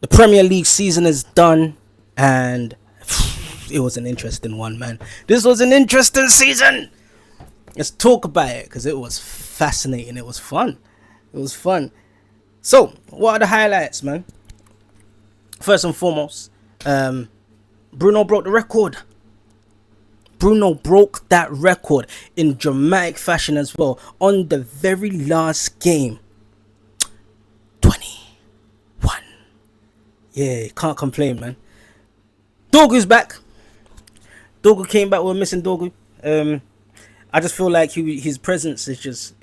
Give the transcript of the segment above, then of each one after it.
The Premier League season is done, and it was an interesting one, man. This was an interesting season. Let's talk about it because it was fascinating. It was fun. It was fun. So, what are the highlights, man? First and foremost, Bruno broke the record. Bruno broke that record in dramatic fashion as well on the very last game. 21. Yeah, can't complain, man. Dogu's back. Dogu came back with a missing Dogu. I just feel like his presence is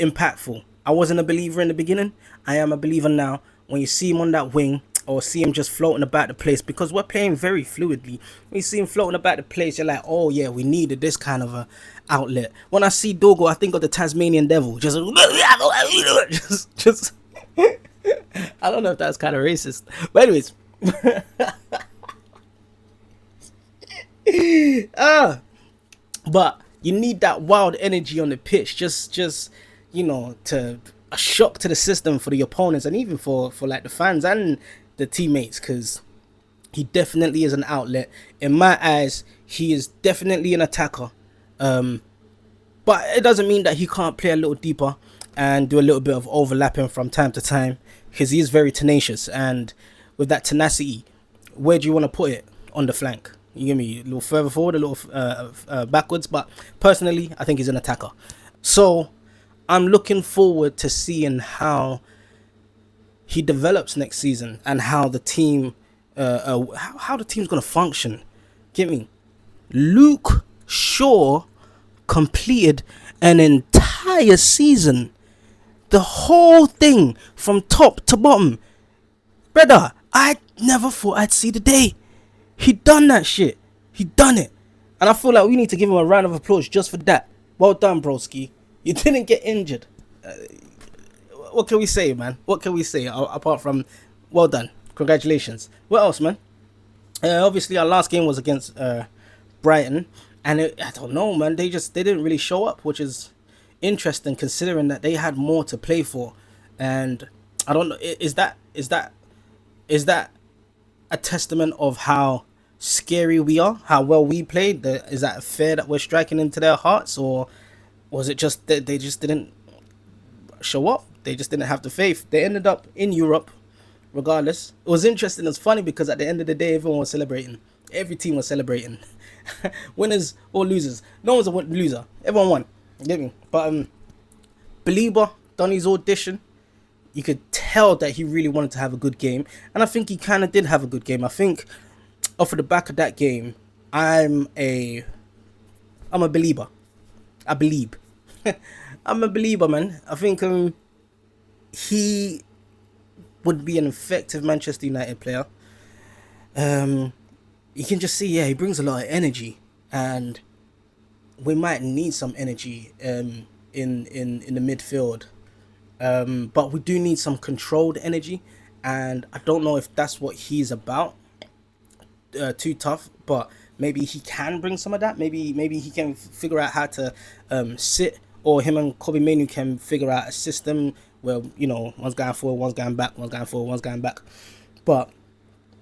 impactful. I wasn't a believer in the beginning. I am a believer now. When you see him on that wing or see him just floating about the place, because we're playing very fluidly. When you see him floating about the place, you're like, oh yeah, we needed this kind of a outlet. When I see Dogo, I think of the Tasmanian Devil. Just I don't know if that's kind of racist, but anyways. But you need that wild energy on the pitch, just to a shock to the system for the opponents and even for like the fans and the teammates, because he definitely is an outlet. In my eyes, he is definitely an attacker. But it doesn't mean that he can't play a little deeper and do a little bit of overlapping from time to time, because he is very tenacious. And with that tenacity, where do you want to put it? On the flank. You give me a little further forward, a little backwards. But personally, I think he's an attacker. So I'm looking forward to seeing how he develops next season and how the team, how the team's gonna function. Get me? Luke Shaw completed an entire season, the whole thing from top to bottom. Brother, I never thought I'd see the day. He done that shit. He done it. And I feel like we need to give him a round of applause just for that. Well done, broski. You didn't get injured. What can we say, man? What can we say apart from well done? Congratulations. What else, man? Obviously, our last game was against Brighton. And I don't know, man. They didn't really show up, which is interesting considering that they had more to play for. And I don't know. Is that a testament of how scary we are, how well we played? Is that fair that we're striking into their hearts, or was it just that they just didn't show up? They just didn't have the faith. They ended up in Europe regardless. It was interesting. It's funny because at the end of the day, everyone was celebrating. Every team was celebrating. Winners or losers. No one's a loser. Everyone won. You get me? But Belieber done his audition. You could tell that he really wanted to have a good game. And I think he kind of did have a good game. I think off of the back of that game, I'm a believer. I believe. I'm a believer, man. I think he would be an effective Manchester United player. You can just see, he brings a lot of energy. And we might need some energy in the midfield. But we do need some controlled energy, and I don't know if that's what he's about. Too tough, but maybe he can bring some of that. Maybe he can figure out how to sit, or him and Kobe Manu can figure out a system where one's going forward, one's going back, one's going forward, one's going back. But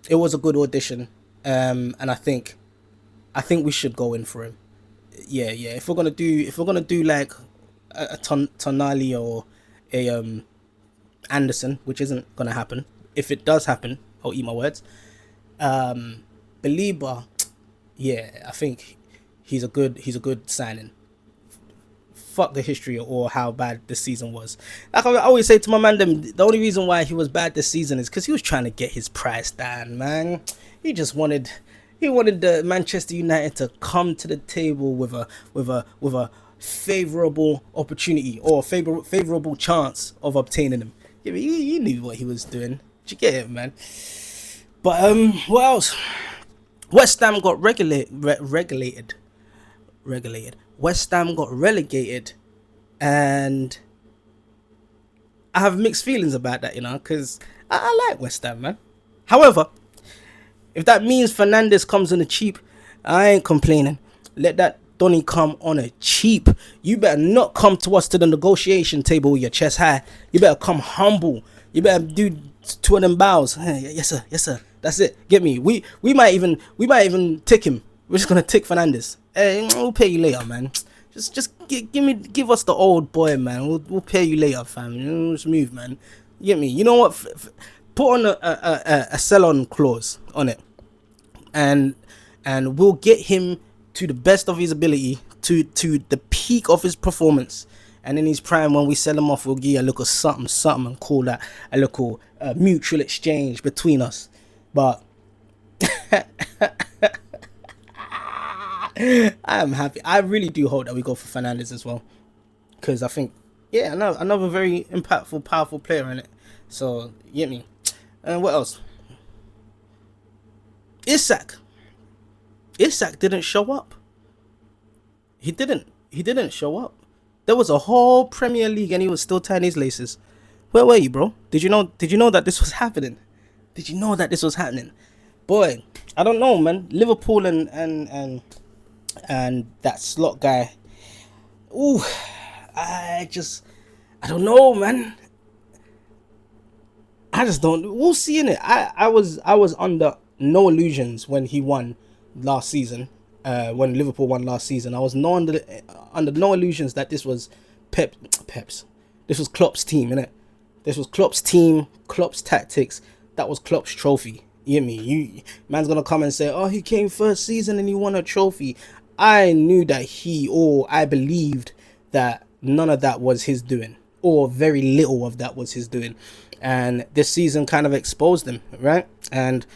it was a good audition, and I think we should go in for him. Yeah. If we're gonna do like a Tonali or a Anderson, which isn't gonna happen. If it does happen, I'll eat my words. Belieber, I think he's a good signing. Fuck the history or how bad this season was. Like I always say to my man, the only reason why he was bad this season is because he was trying to get his price down, man. He wanted the Manchester United to come to the table with a favorable opportunity or favorable chance of obtaining him. You knew what he was doing. Did you get it, man? But what else? West Ham got regulated. West Ham got relegated, and I have mixed feelings about that, because I like West Ham, man. However, if that means Fernandes comes on the cheap, I ain't complaining. Let that Donny come on a cheap. You better not come to us to the negotiation table with your chest high. You better come humble You better do two of them bows. Hey, yes sir, yes sir. That's it. Get me. We might even tick him. We're just gonna tick Fernandez. Hey, we'll pay you later, man. Give us the old boy, man. We'll pay you later, fam. Just move, man. Get me. You know what? Put on a sell-on clause on it, and we'll get him to the best of his ability, to the peak of his performance. And in his prime, when we sell him off, we'll give you a little something, and call that a little mutual exchange between us. But I am happy. I really do hope that we go for Fernandez as well, because I think, yeah, another very impactful, powerful player in it. So, you get me. And what else? Isak didn't show up. He didn't show up. There was a whole Premier League and he was still tying his laces. Where were you, bro? Did you know that this was happening? Did you know that this was happening? Boy, I don't know, man. Liverpool and that slot guy. Ooh, I don't know, man. I just don't. We'll see in it. I was under no illusions when he won last season. When Liverpool won last season, I was under no illusions that this was Peps. This was Klopp's team, innit? This was Klopp's team, Klopp's tactics. That was Klopp's trophy. You hear me? Man's gonna come and say, oh, he came first season and he won a trophy. I knew that I believed that none of that was his doing, or very little of that was his doing. And this season kind of exposed him, right? And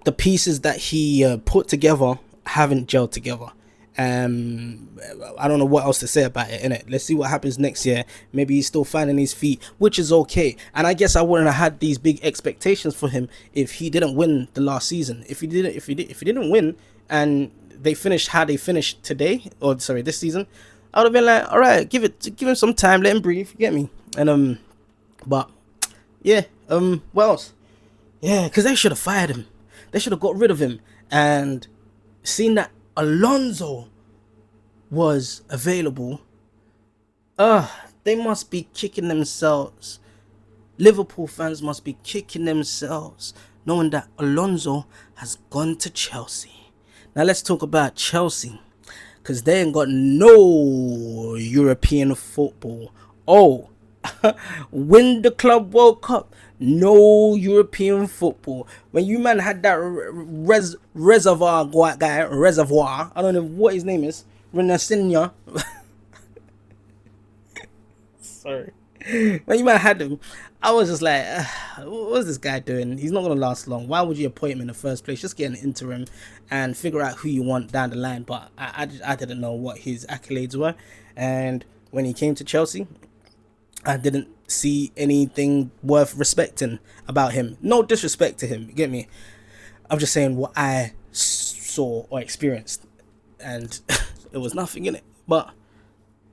the pieces that he put together haven't gelled together. I don't know what else to say about it, innit? Let's see what happens next year. Maybe he's still finding his feet, which is okay. And I guess I wouldn't have had these big expectations for him if he didn't win the last season. If he didn't win and they finished how they finished this season, I would have been like, all right, give him some time, let him breathe. You get me? And but yeah, what else? Yeah, because they should have fired him. They should have got rid of him. And seeing that Alonso was available, they must be kicking themselves. Liverpool fans must be kicking themselves knowing that Alonso has gone to Chelsea. Now let's talk about Chelsea, because they ain't got no European football. Oh, win the Club World Cup, no European football. When you man had that reservoir guy, I don't know what his name is, Renacinia. Sorry. When you man had him, I was just like, what's this guy doing? He's not going to last long. Why would you appoint him in the first place? Just get an interim and figure out who you want down the line. But I didn't know what his accolades were. And when he came to Chelsea, I didn't see anything worth respecting about him. No disrespect to him, you get me? I'm just saying what I saw or experienced, and it was nothing in it. But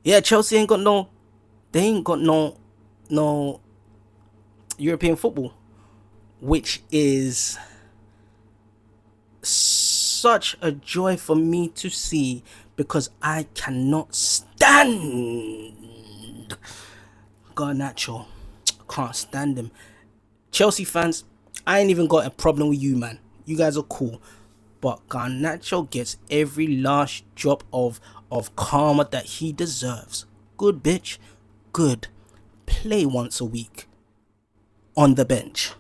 yeah, Chelsea ain't got no European football, which is such a joy for me to see, because I cannot stand Garnacho. Can't stand him. Chelsea fans, I ain't even got a problem with you, man. You guys are cool. But Garnacho gets every last drop of karma that he deserves. Good, bitch. Good. Play once a week. On the bench.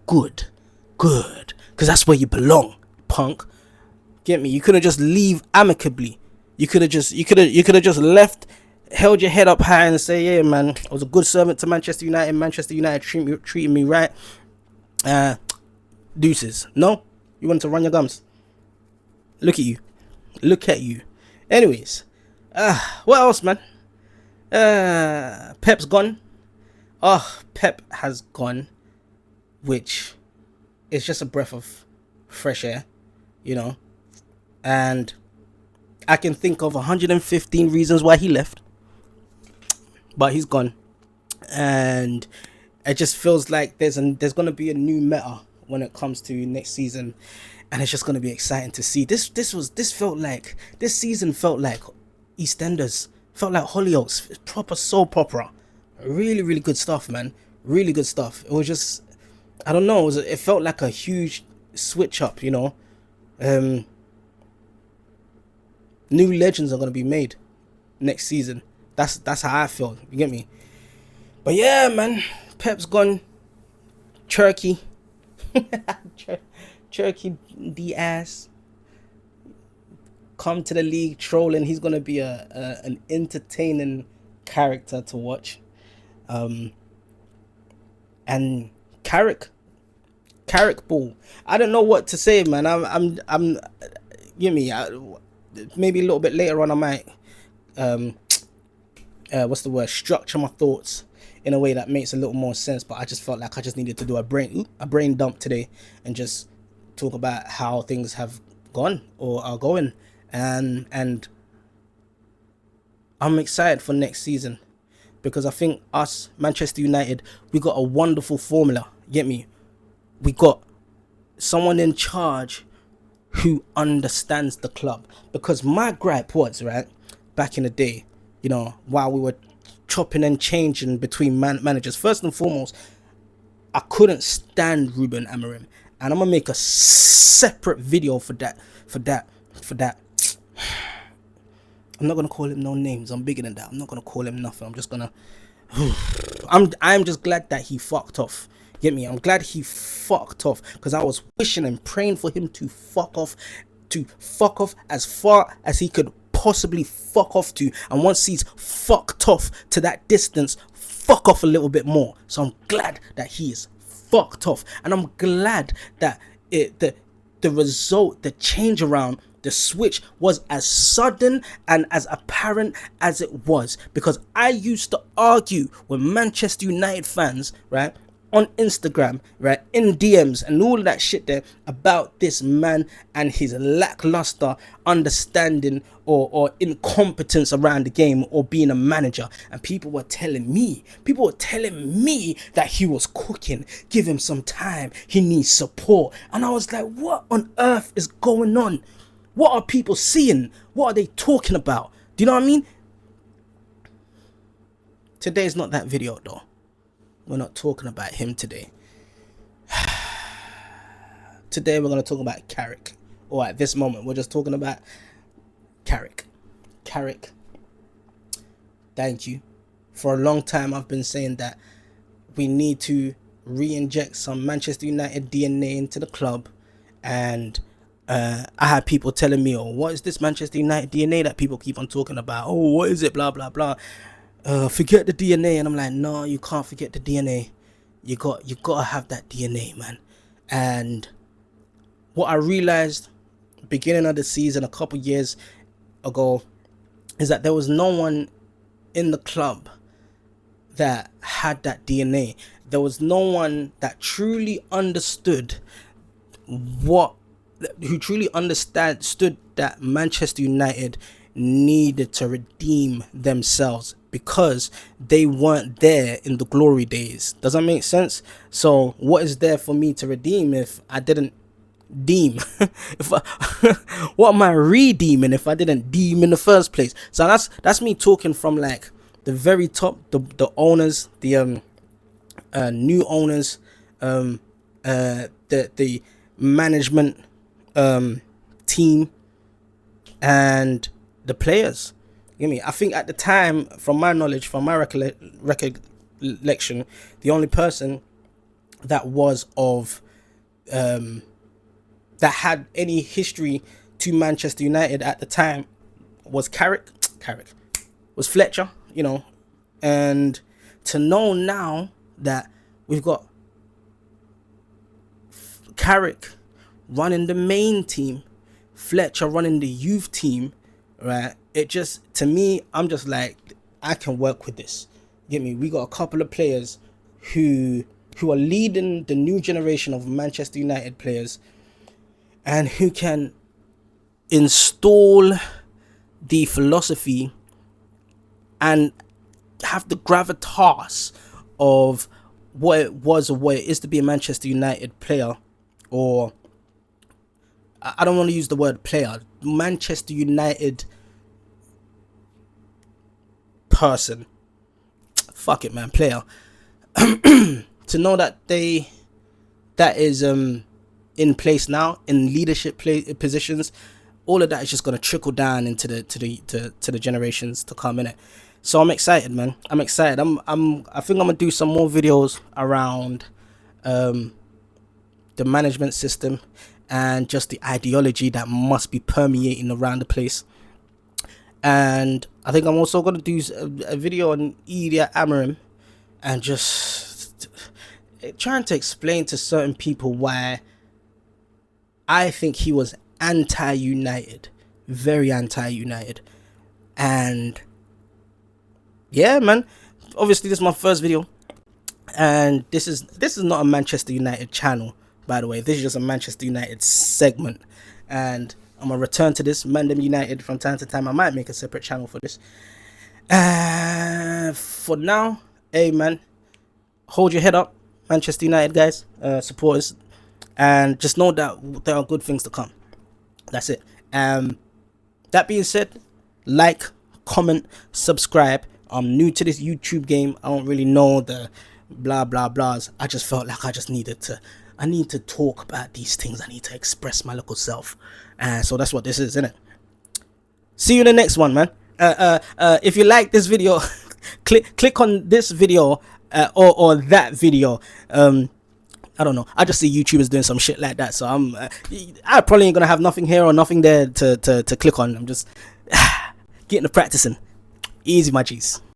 Good. Because that's where you belong, punk. Get me? You couldn't just leave amicably. You could have just left, held your head up high and say, yeah, man, I was a good servant to Manchester United. Manchester United treated me right. Deuces. No? You wanted to run your gums. Look at you. Anyways, what else, man? Pep's gone. Pep has gone, which is just a breath of fresh air, you know. And I can think of 115 reasons why he left, but he's gone. And it just feels like there's going to be a new meta when it comes to next season, and it's just going to be exciting to see. This season felt like EastEnders, felt like Hollyoaks, proper soap opera, Really, really good stuff, man. Really good stuff. It was just, I don't know. It felt like a huge switch up. Um, New legends are gonna be made next season. That's how I feel. You get me? But yeah, man. Pep's gone. Turkey. Turkey Diaz come to the league trolling. He's gonna be an entertaining character to watch. Um, and Carrick, Carrick ball. I don't know what to say, man. I'm. You me? Maybe a little bit later on, I might. Um, what's the word? Structure my thoughts in a way that makes a little more sense. But I just felt like I just needed to do a brain dump today and just talk about how things have gone or are going, and I'm excited for next season because I think us Manchester United, we got a wonderful formula. Get me? We got someone in charge who understands the club. Because my gripe was, right, back in the day, while we were chopping and changing between managers, first and foremost, I couldn't stand Ruben Amorim. And I'm going to make a separate video for that. I'm not going to call him no names. I'm bigger than that. I'm not going to call him nothing. I'm just going to... I'm just glad that he fucked off. Get me? I'm glad he fucked off because I was wishing and praying for him to fuck off as far as he could possibly fuck off to. And once he's fucked off to that distance, fuck off a little bit more. So I'm glad that he is fucked off, and I'm glad that the result, the change around, the switch was as sudden and as apparent as it was, because I used to argue with Manchester United fans, right, on Instagram, right, in DMs and all of that shit there about this man and his lackluster understanding or incompetence around the game or being a manager. And people were telling me that he was cooking, give him some time, he needs support. And I was like, what on earth is going on? What are people seeing? What are they talking about? Do you know what I mean? Today's not that video though. We're not talking about him today. Today we're going to talk about Carrick. Or at this moment, we're just talking about Carrick. Carrick, thank you. For a long time, I've been saying that we need to re-inject some Manchester United DNA into the club. And I had people telling me, oh, what is this Manchester United DNA that people keep on talking about? Oh, what is it? Blah, blah, blah. Forget the DNA. And I'm like, no, you can't forget the DNA. You gotta have that DNA, man. And what I realized beginning of the season a couple years ago is that there was no one in the club that had that DNA. There was no one that truly understood who truly understood that Manchester United needed to redeem themselves because they weren't there in the glory days. Does that make sense? So what is there for me to redeem if I didn't deem? What am I redeeming if I didn't deem in the first place? So that's me talking from like the very top, the owners, the new owners, the management team, and the players. You know, I think at the time, from my knowledge, from my recollection, the only person that was of that had any history to Manchester United at the time was Carrick was Fletcher, and to know now that we've got Carrick running the main team, Fletcher running the youth team, right? It just, to me, I'm just like, I can work with this. Get me? We got a couple of players who are leading the new generation of Manchester United players and who can install the philosophy and have the gravitas of what it was or what it is to be a Manchester United player, or I don't want to use the word player, Manchester United person. fuck it, man, player. To know that that is in place now in leadership positions, all of that is just gonna trickle down into the generations to come in it. So I'm excited, man. I'm excited. I think I'm gonna do some more videos around the management system and just the ideology that must be permeating around the place. And I think I'm also gonna do a video on Ilya Amarim and just trying to explain to certain people why I think he was anti-United, very anti-United. And yeah, man, obviously this is my first video, and this is not a Manchester United channel, by the way. This is just a Manchester United segment, and I'm gonna return to this Mandem United from time to time. I might make a separate channel for this. For now, hey man, hold your head up, Manchester United guys, supporters, and just know that there are good things to come. That's it. That being said, like, comment, subscribe. I'm new to this YouTube game. I don't really know the blah blah blahs. I just felt like I need to talk about these things. I need to express my local self. So that's what this is, isn't it? See you in the next one, man. If you like this video, click on this video or that video. I don't know. I just see YouTubers doing some shit like that. So I probably ain't gonna have nothing here or nothing there to click on. I'm just getting to practicing. Easy, my G's.